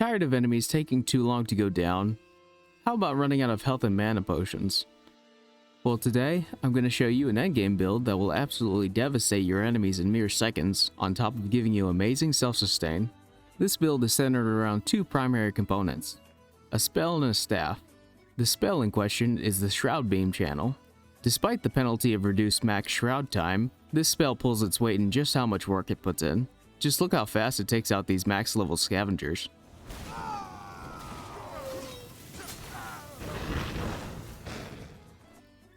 Tired of enemies taking too long to go down? How about running out of health and mana potions? Well, today, I'm going to show you an endgame build that will absolutely devastate your enemies in mere seconds, on top of giving you amazing self-sustain. This build is centered around two primary components, a spell and a staff. The spell in question is the Shroud Beam channel. Despite the penalty of reduced max Shroud time, this spell pulls its weight in just how much work it puts in. Just look how fast it takes out these max level scavengers.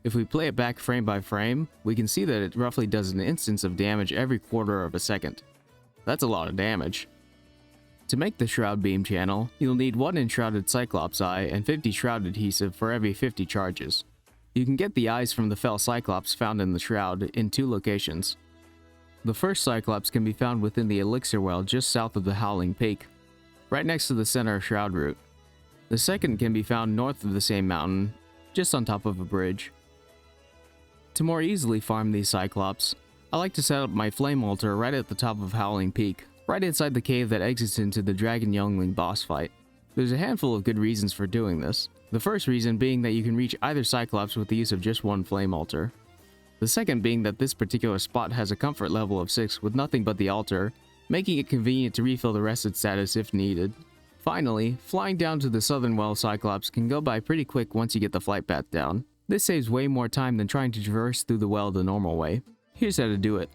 If we play it back frame by frame, we can see that it roughly does an instance of damage every quarter of a second. That's a lot of damage. To make the Shroud Beam channel, you'll need 1 Enshrouded Cyclops eye and 50 Shroud adhesive for every 50 charges. You can get the eyes from the fell Cyclops found in the Shroud in 2 locations. The first Cyclops can be found within the Elixir well just south of the Howling Peak, right next to the center Shroud route. The second can be found north of the same mountain, just on top of a bridge. To more easily farm these Cyclops, I like to set up my flame altar right at the top of Howling Peak, right inside the cave that exits into the Dragon Youngling boss fight. There's a handful of good reasons for doing this. The first reason being that you can reach either Cyclops with the use of just one flame altar. The second being that this particular spot has a comfort level of 6 with nothing but the altar, making it convenient to refill the rested status if needed. Finally, flying down to the southern well Cyclops can go by pretty quick once you get the flight path down. This saves way more time than trying to traverse through the well the normal way. Here's how to do it.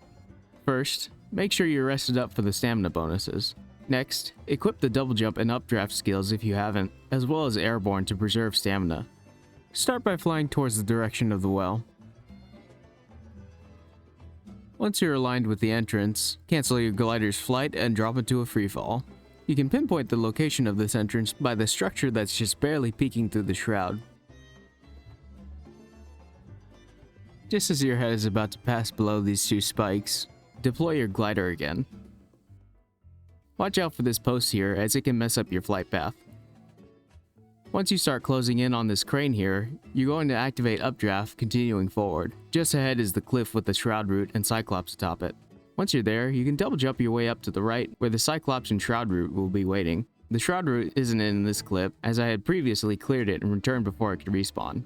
First, make sure you're rested up for the stamina bonuses. Next, equip the double jump and updraft skills if you haven't, as well as airborne to preserve stamina. Start by flying towards the direction of the well. Once you're aligned with the entrance, cancel your glider's flight and drop it to a freefall. You can pinpoint the location of this entrance by the structure that's just barely peeking through the shroud. Just as your head is about to pass below these 2 spikes, deploy your glider again. Watch out for this post here, as it can mess up your flight path. Once you start closing in on this crane here, you're going to activate updraft, continuing forward. Just ahead is the cliff with the Shroud route and Cyclops atop it. Once you're there, you can double jump your way up to the right, where the Cyclops and Shroud route will be waiting. The Shroud route isn't in this clip, as I had previously cleared it and returned before it could respawn.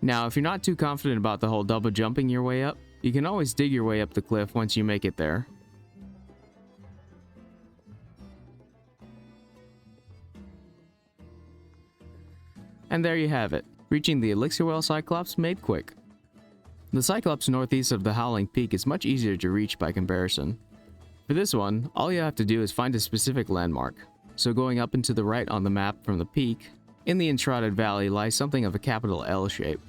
Now, if you're not too confident about the whole double jumping your way up, you can always dig your way up the cliff once you make it there. And there you have it, reaching the Elixir Well Cyclops made quick. The Cyclops northeast of the Howling Peak is much easier to reach by comparison. For this one, all you have to do is find a specific landmark. So going up and to the right on the map from the peak, in the Enshrouded Valley lies something of a capital L shape.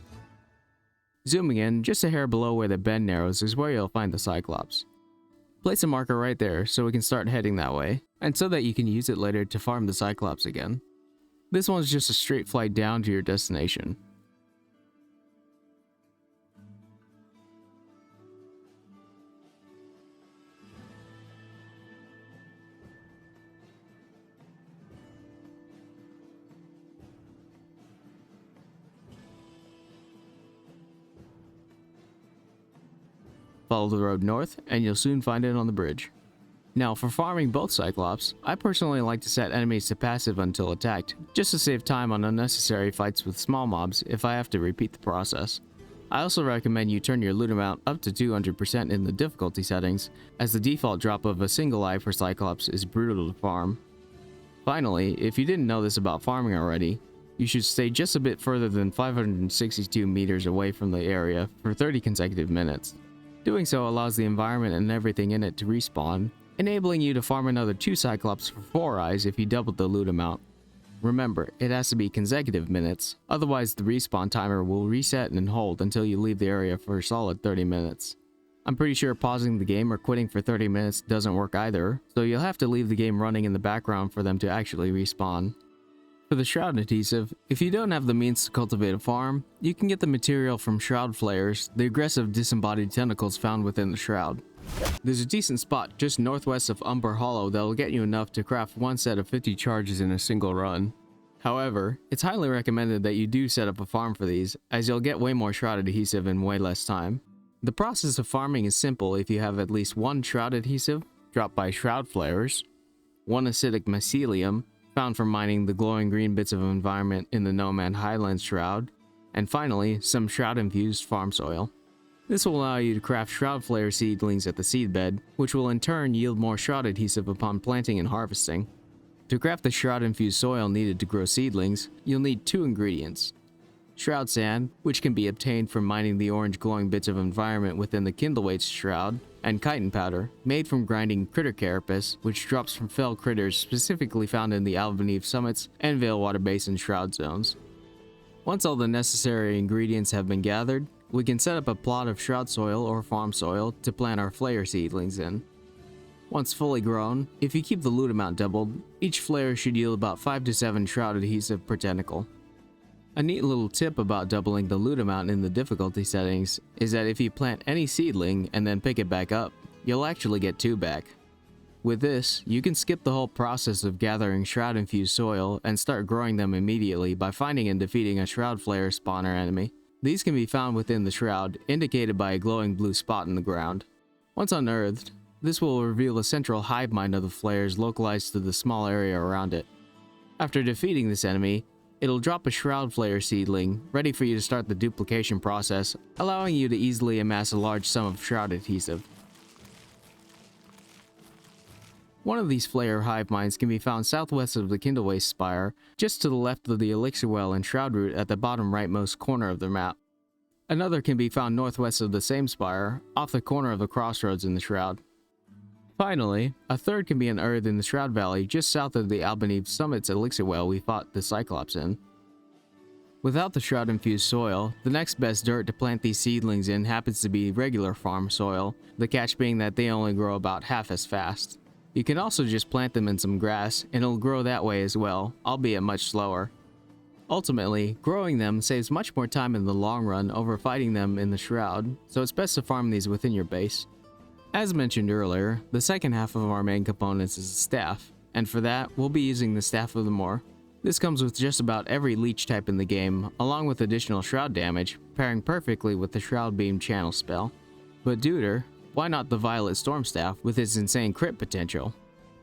Zooming in, just a hair below where the bend narrows is where you'll find the Cyclops. Place a marker right there so we can start heading that way, and so that you can use it later to farm the Cyclops again. This one's just a straight flight down to your destination. Follow the road north, and you'll soon find it on the bridge. Now, for farming both Cyclops, I personally like to set enemies to passive until attacked, just to save time on unnecessary fights with small mobs if I have to repeat the process. I also recommend you turn your loot amount up to 200% in the difficulty settings, as the default drop of a single eye for Cyclops is brutal to farm. Finally, if you didn't know this about farming already, you should stay just a bit further than 562 meters away from the area for 30 consecutive minutes. Doing so allows the environment and everything in it to respawn, enabling you to farm another 2 Cyclops for 4 eyes if you doubled the loot amount. Remember, it has to be consecutive minutes, otherwise the respawn timer will reset and hold until you leave the area for a solid 30 minutes. I'm pretty sure pausing the game or quitting for 30 minutes doesn't work either, so you'll have to leave the game running in the background for them to actually respawn. For the Shroud adhesive, if you don't have the means to cultivate a farm, you can get the material from Shroud flares, the aggressive disembodied tentacles found within the Shroud. There's a decent spot just northwest of Umber Hollow that will get you enough to craft 1 set of 50 charges in a single run. However, it's highly recommended that you do set up a farm for these, as you'll get way more Shroud adhesive in way less time. The process of farming is simple if you have at least 1 Shroud adhesive, dropped by Shroud flares, 1 acidic mycelium, found from mining the glowing green bits of environment in the Nomad Highlands Shroud, and finally, some Shroud-infused farm soil. This will allow you to craft Shroud Flare seedlings at the seedbed, which will in turn yield more Shroud Adhesive upon planting and harvesting. To craft the Shroud-infused soil needed to grow seedlings, you'll need 2 ingredients. Shroud Sand, which can be obtained from mining the orange glowing bits of environment within the Kindlewaite's Shroud, and Chitin Powder, made from grinding Critter Carapace, which drops from fell critters specifically found in the Albaneve Summits and Veilwater Basin Shroud zones. Once all the necessary ingredients have been gathered, we can set up a plot of Shroud soil or farm soil to plant our flare seedlings in. Once fully grown, if you keep the loot amount doubled, each flare should yield about 5 to 7 Shroud Adhesive per tentacle. A neat little tip about doubling the loot amount in the difficulty settings is that if you plant any seedling and then pick it back up, you'll actually get 2 back. With this, you can skip the whole process of gathering Shroud-infused soil and start growing them immediately by finding and defeating a Shroud Flare spawner enemy. These can be found within the Shroud, indicated by a glowing blue spot in the ground. Once unearthed, this will reveal the central hive mind of the flares localized to the small area around it. After defeating this enemy, it'll drop a Shroud Flare seedling, ready for you to start the duplication process, allowing you to easily amass a large sum of Shroud Adhesive. One of these flare hive minds can be found southwest of the Kindlewaste Spire, just to the left of the Elixir Well and Shroud Route at the bottom rightmost corner of the map. Another can be found northwest of the same spire, off the corner of the crossroads in the Shroud. Finally, a third can be unearthed in the Shroud Valley just south of the Albaneve Summit's Elixir Well we fought the Cyclops in. Without the Shroud-infused soil, the next best dirt to plant these seedlings in happens to be regular farm soil, the catch being that they only grow about half as fast. You can also just plant them in some grass, and it'll grow that way as well, albeit much slower. Ultimately, growing them saves much more time in the long run over fighting them in the Shroud, so it's best to farm these within your base. As mentioned earlier, the second half of our main components is the staff, and for that, we'll be using the Staff of the Moor. This comes with just about every leech type in the game, along with additional Shroud damage, pairing perfectly with the Shroud Beam channel spell. But Deuter, why not the Violet Storm Staff with its insane crit potential?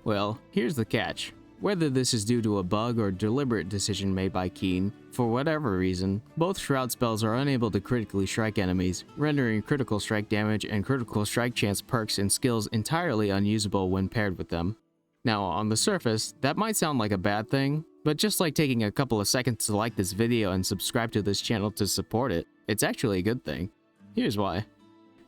Well, here's the catch. Whether this is due to a bug or deliberate decision made by Keen, for whatever reason, both Shroud spells are unable to critically strike enemies, rendering critical strike damage and critical strike chance perks and skills entirely unusable when paired with them. Now, on the surface, that might sound like a bad thing, but just like taking a couple of seconds to like this video and subscribe to this channel to support it, it's actually a good thing. Here's why.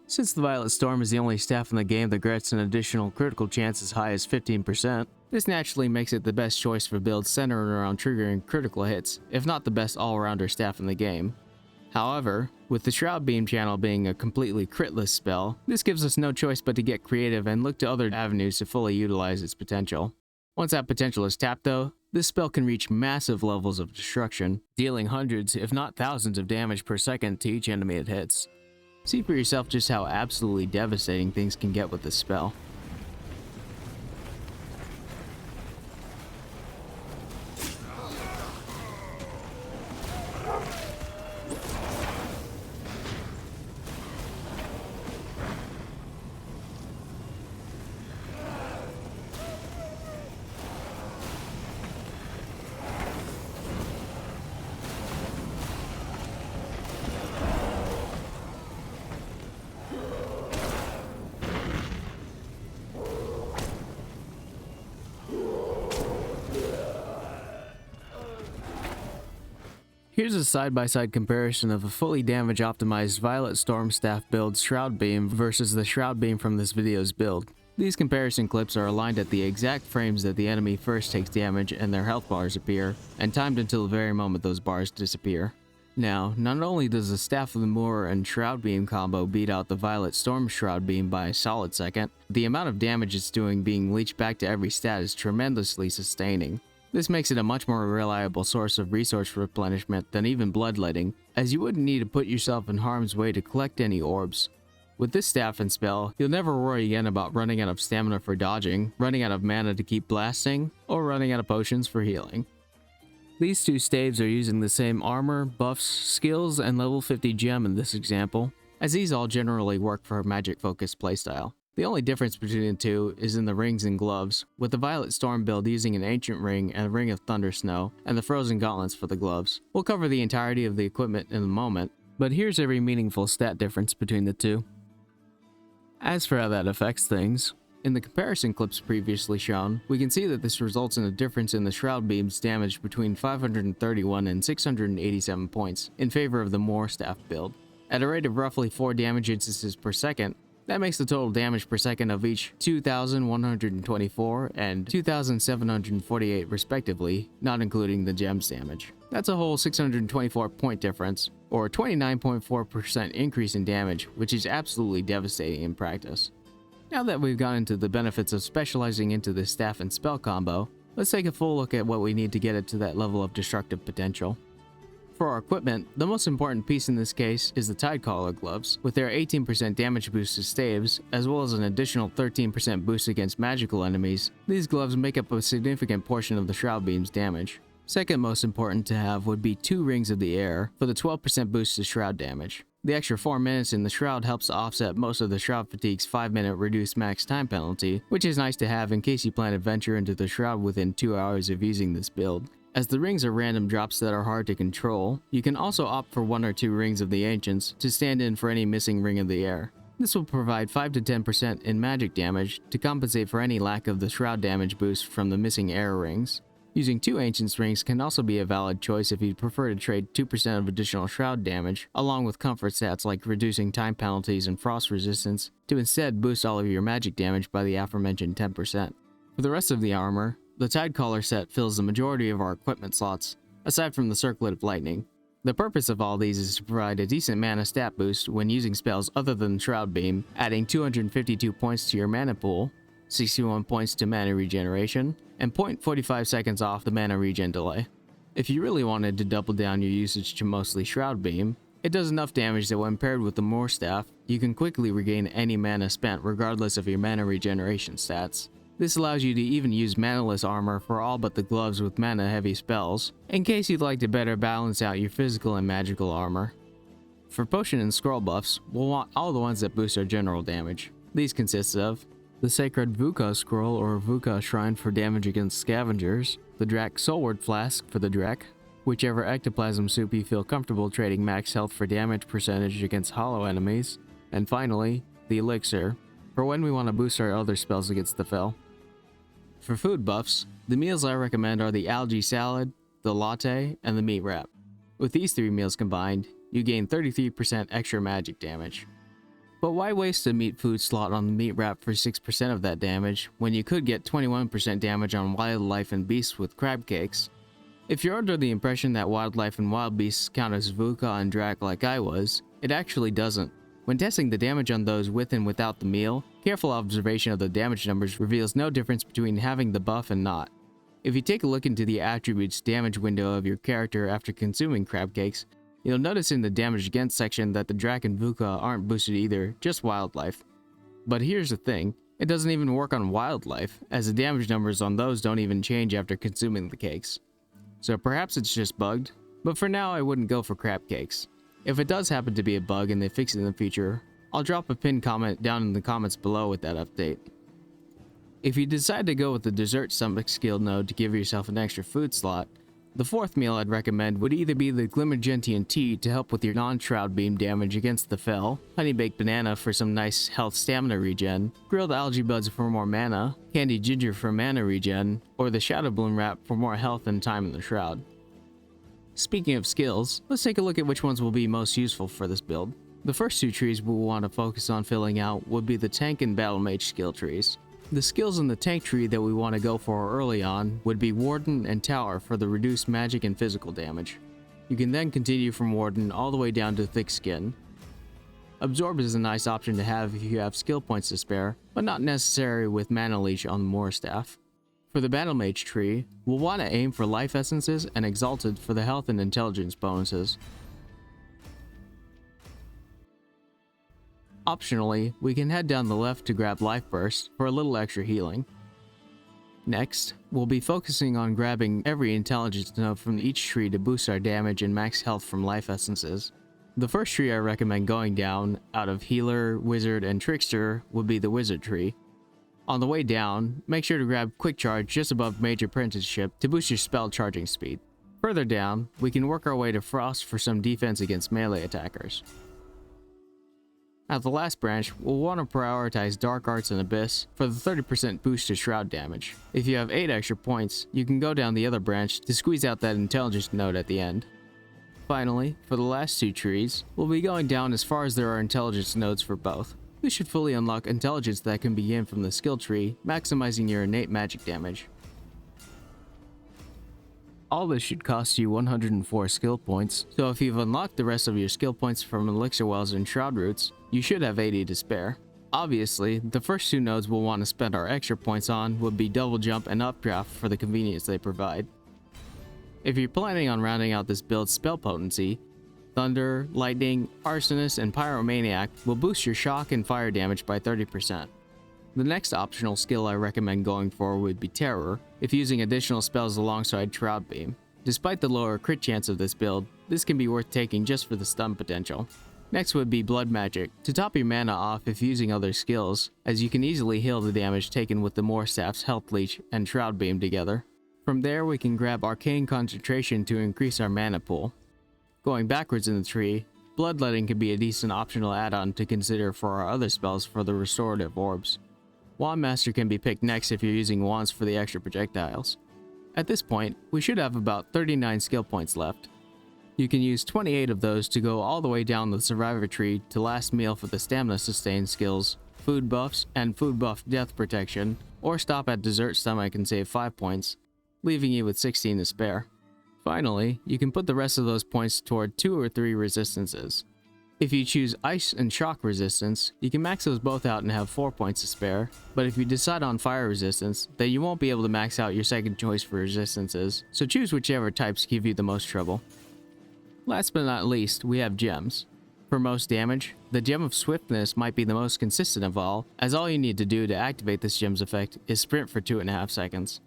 Since the Violet Storm is the only staff in the game that grants an additional critical chance as high as 15%, this naturally makes it the best choice for builds centered around triggering critical hits, if not the best all-rounder staff in the game. However, with the Shroud Beam channel being a completely critless spell, this gives us no choice but to get creative and look to other avenues to fully utilize its potential. Once that potential is tapped though, this spell can reach massive levels of destruction, dealing hundreds if not thousands of damage per second to each enemy it hits. See for yourself just how absolutely devastating things can get with this spell. Here's a side-by-side comparison of a fully damage-optimized Violet Storm Staff build's Shroud Beam versus the Shroud Beam from this video's build. These comparison clips are aligned at the exact frames that the enemy first takes damage and their health bars appear, and timed until the very moment those bars disappear. Now, not only does the Staff of the Moor and Shroud Beam combo beat out the Violet Storm Shroud Beam by a solid second, the amount of damage it's doing being leached back to every stat is tremendously sustaining. This makes it a much more reliable source of resource replenishment than even Bloodletting, as you wouldn't need to put yourself in harm's way to collect any orbs. With this staff and spell, you'll never worry again about running out of stamina for dodging, running out of mana to keep blasting, or running out of potions for healing. These two staves are using the same armor, buffs, skills, and level 50 gem in this example, as these all generally work for a magic-focused playstyle. The only difference between the two is in the rings and gloves, with the Violet Storm build using an Ancient Ring and a Ring of Thunder Snow, and the Frozen Gauntlets for the gloves. We'll cover the entirety of the equipment in a moment, but here's every meaningful stat difference between the two. As for how that affects things, in the comparison clips previously shown, we can see that this results in a difference in the Shroud Beam's damage between 531 and 687 points in favor of the Moor staff build. At a rate of roughly 4 damage instances per second, that makes the total damage per second of each 2,124 and 2,748 respectively, not including the gems damage. That's a whole 624 point difference, or a 29.4% increase in damage, which is absolutely devastating in practice. Now that we've gone into the benefits of specializing into the staff and spell combo, let's take a full look at what we need to get it to that level of destructive potential. For our equipment, the most important piece in this case is the Tidecaller gloves, with their 18% damage boost to staves, as well as an additional 13% boost against magical enemies. These gloves make up a significant portion of the Shroud Beam's damage. Second most important to have would be 2 Rings of the Heir for the 12% boost to Shroud damage. The extra 4 minutes in the Shroud helps to offset most of the Shroud Fatigue's 5-minute reduced max time penalty, which is nice to have in case you plan to venture into the Shroud within 2 hours of using this build. As the rings are random drops that are hard to control, you can also opt for 1 or 2 Rings of the Ancients to stand in for any missing Ring of the Heir. This will provide 5 to 10% in magic damage to compensate for any lack of the Shroud damage boost from the missing Heir rings. Using 2 Ancients rings can also be a valid choice if you'd prefer to trade 2% of additional Shroud damage, along with comfort stats like reducing time penalties and frost resistance, to instead boost all of your magic damage by the aforementioned 10%. For the rest of the armor, the Tidecaller set fills the majority of our equipment slots, aside from the Circlet of Lightning. The purpose of all these is to provide a decent mana stat boost when using spells other than Shroud Beam, adding 252 points to your mana pool, 61 points to mana regeneration, and 0.45 seconds off the mana regen delay. If you really wanted to double down your usage to mostly Shroud Beam, it does enough damage that when paired with the Moor staff, you can quickly regain any mana spent regardless of your mana regeneration stats. This allows you to even use manaless armor for all but the gloves with mana heavy spells, in case you'd like to better balance out your physical and magical armor. For potion and scroll buffs, we'll want all the ones that boost our general damage. These consist of the Sacred Vukah Scroll or Vukah Shrine for damage against Scavengers, the Drak Soulward Flask for the Drak, whichever Ectoplasm Soup you feel comfortable trading max health for damage percentage against hollow enemies, and finally, the Elixir, for when we want to boost our other spells against the Fel. For food buffs, the meals I recommend are the Algae Salad, the Latte, and the Meat Wrap. With these 3 meals combined, you gain 33% extra magic damage. But why waste a meat food slot on the Meat Wrap for 6% of that damage, when you could get 21% damage on Wildlife and Beasts with Crab Cakes? If you're under the impression that Wildlife and Wild Beasts count as Vukah and Drak like I was, it actually doesn't. When testing the damage on those with and without the meal, careful observation of the damage numbers reveals no difference between having the buff and not. If you take a look into the attributes damage window of your character after consuming crab cakes, you'll notice in the damage against section that the Drak and Vukah aren't boosted either, just Wildlife. But here's the thing, it doesn't even work on Wildlife, as the damage numbers on those don't even change after consuming the cakes. So perhaps it's just bugged, but for now I wouldn't go for crab cakes. If it does happen to be a bug and they fix it in the future, I'll drop a pinned comment down in the comments below with that update. If you decide to go with the Dessert Stomach skill node to give yourself an extra food slot, the 4th meal I'd recommend would either be the Glimmergentian Tea to help with your non-Shroud Beam damage against the Fel, Honey Baked Banana for some nice health stamina regen, Grilled Algae Buds for more mana, Candied Ginger for mana regen, or the Shadow Bloom Wrap for more health and time in the Shroud. Speaking of skills, let's take a look at which ones will be most useful for this build. The first 2 trees we'll want to focus on filling out would be the Tank and Battlemage skill trees. The skills in the Tank tree that we want to go for early on would be Warden and Tower for the reduced magic and physical damage. You can then continue from Warden all the way down to Thick Skin. Absorb is a nice option to have if you have skill points to spare, but not necessary with Mana Leech on the Moor staff. For the Battlemage tree, we'll want to aim for Life Essences and Exalted for the health and intelligence bonuses. Optionally, we can head down the left to grab Life Burst for a little extra healing. Next, we'll be focusing on grabbing every intelligence node from each tree to boost our damage and max health from Life Essences. The first tree I recommend going down out of Healer, Wizard, and Trickster would be the Wizard tree. On the way down, make sure to grab Quick Charge just above Mage Apprenticeship to boost your spell charging speed. Further down, we can work our way to Frost for some defense against melee attackers. At the last branch, we'll want to prioritize Dark Arts and Abyss for the 30% boost to Shroud damage. If you have 8 extra points, you can go down the other branch to squeeze out that intelligence node at the end. Finally, for the last 2 trees, we'll be going down as far as there are intelligence nodes for both. This should fully unlock intelligence that can begin from the skill tree, maximizing your innate magic damage. All this should cost you 104 skill points, so if you've unlocked the rest of your skill points from Elixir Wells and Shroud Roots, you should have 80 to spare. Obviously, the first 2 nodes we'll want to spend our extra points on would be Double Jump and Updraft for the convenience they provide. If you're planning on rounding out this build's spell potency, Thunder, Lightning, Arsonist, and Pyromaniac will boost your shock and fire damage by 30%. The next optional skill I recommend going for would be Terror, if using additional spells alongside Shroud Beam. Despite the lower crit chance of this build, this can be worth taking just for the stun potential. Next would be Blood Magic, to top your mana off if using other skills, as you can easily heal the damage taken with the Moor Staff's Health Leech and Shroud Beam together. From there we can grab Arcane Concentration to increase our mana pool. Going backwards in the tree, Bloodletting could be a decent optional add-on to consider for our other spells for the restorative orbs. Wand Master can be picked next if you're using wands for the extra projectiles. At this point, we should have about 39 skill points left. You can use 28 of those to go all the way down the Survivor tree to Last Meal for the stamina sustain skills, food buffs, and food buff death protection, or stop at Dessert Stomach and save 5 points, leaving you with 16 to spare. Finally, you can put the rest of those points toward 2 or 3 resistances. If you choose Ice and Shock resistance, you can max those both out and have 4 points to spare, but if you decide on Fire resistance, then you won't be able to max out your second choice for resistances, so choose whichever types give you the most trouble. Last but not least, we have gems. For most damage, the Gem of Swiftness might be the most consistent of all, as all you need to do to activate this gem's effect is sprint for 2.5 seconds.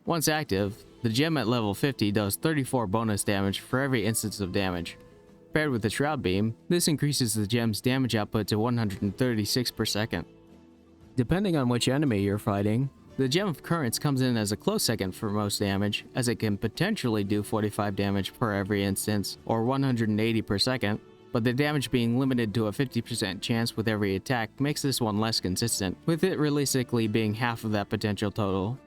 Once active, the gem at level 50 does 34 bonus damage for every instance of damage. Paired with the Shroud Beam, this increases the gem's damage output to 136 per second. Depending on which enemy you're fighting, the Gem of Currents comes in as a close second for most damage, as it can potentially do 45 damage per every instance, or 180 per second, but the damage being limited to a 50% chance with every attack makes this one less consistent, with it realistically being half of that potential total.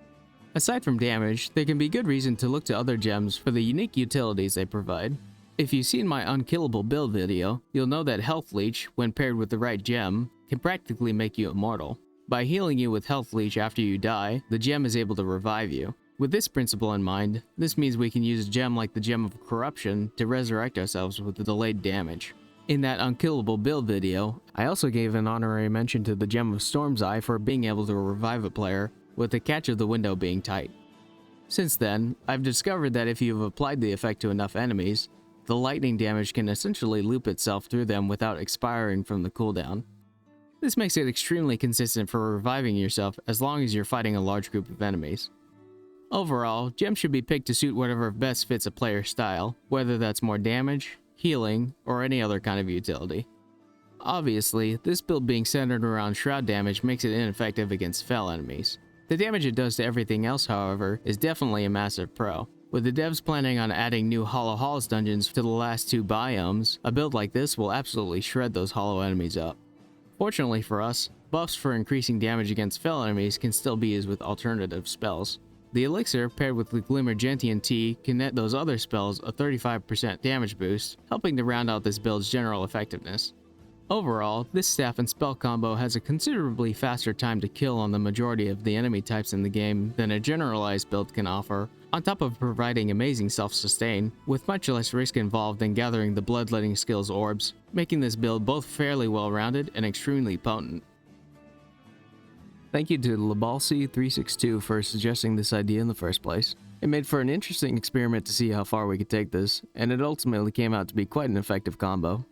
Aside from damage, there can be good reason to look to other gems for the unique utilities they provide. If you've seen my unkillable build video, you'll know that Health Leech, when paired with the right gem, can practically make you immortal. By healing you with Health Leech after you die, the gem is able to revive you. With this principle in mind, this means we can use a gem like the Gem of Corruption to resurrect ourselves with the delayed damage. In that unkillable build video, I also gave an honorary mention to the Gem of Storm's Eye for being able to revive a player, with the catch of the window being tight. Since then, I've discovered that if you've applied the effect to enough enemies, the lightning damage can essentially loop itself through them without expiring from the cooldown. This makes it extremely consistent for reviving yourself as long as you're fighting a large group of enemies. Overall, gems should be picked to suit whatever best fits a player's style, whether that's more damage, healing, or any other kind of utility. Obviously, this build being centered around Shroud damage makes it ineffective against fell enemies. The damage it does to everything else, however, is definitely a massive pro. With the devs planning on adding new Hollow Halls dungeons to the last 2 biomes, a build like this will absolutely shred those hollow enemies up. Fortunately for us, buffs for increasing damage against fell enemies can still be used with alternative spells. The Elixir paired with the Glimmer Gentian Tea can net those other spells a 35% damage boost, helping to round out this build's general effectiveness. Overall, this staff and spell combo has a considerably faster time to kill on the majority of the enemy types in the game than a generalized build can offer, on top of providing amazing self-sustain, with much less risk involved than gathering the Bloodletting skills orbs, making this build both fairly well-rounded and extremely potent. Thank you to Labalsi362 for suggesting this idea in the first place. It made for an interesting experiment to see how far we could take this, and it ultimately came out to be quite an effective combo.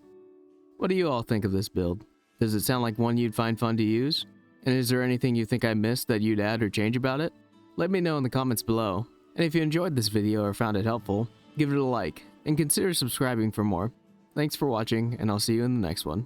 What do you all think of this build? Does it sound like one you'd find fun to use? And is there anything you think I missed that you'd add or change about it? Let me know in the comments below. And if you enjoyed this video or found it helpful, give it a like, and consider subscribing for more. Thanks for watching, and I'll see you in the next one.